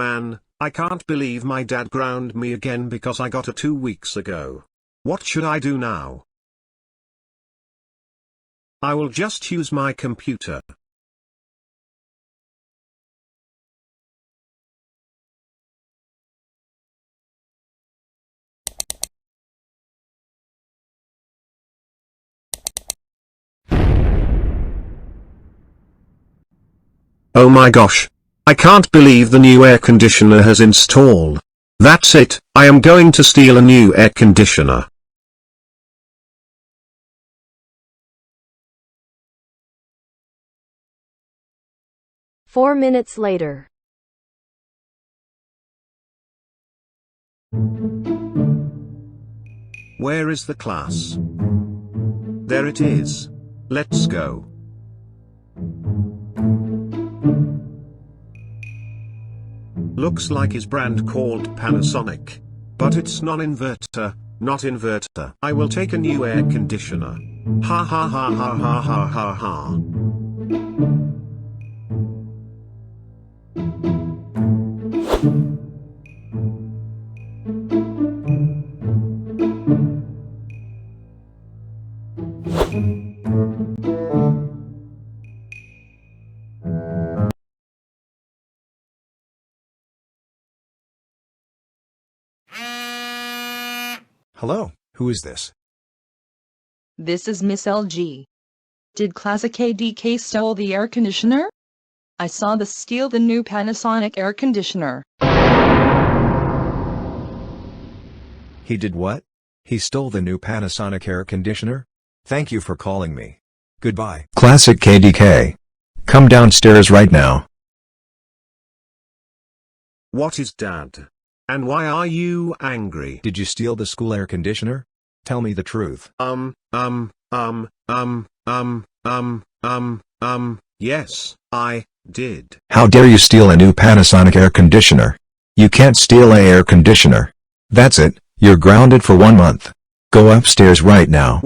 man, I can't believe my dad ground me again because I got a 2 weeks ago. What should I do now? I will just use my computer. Oh my gosh. I can't believe the new air conditioner has installed. That's it, I am going to steal a new air conditioner. Four minutes later. Where is the class? There it is. Let's go. Looks like his brand called Panasonic. But it's non-inverter, not inverter. I will take a new air conditioner. Ha ha ha ha ha ha ha ha. Hello, who is this? This is Miss LG. Did Classic KDK stole the air conditioner? I saw the steal the new Panasonic air conditioner. He did what? He stole the new Panasonic air conditioner? Thank you for calling me. Goodbye. Classic KDK. Come downstairs right now. What is dad? And why are you angry? Did you steal the school air conditioner? Tell me the truth. Yes, I did. How dare you steal a new Panasonic air conditioner? You can't steal an air conditioner. That's it, you're grounded for 1 month. Go upstairs right now.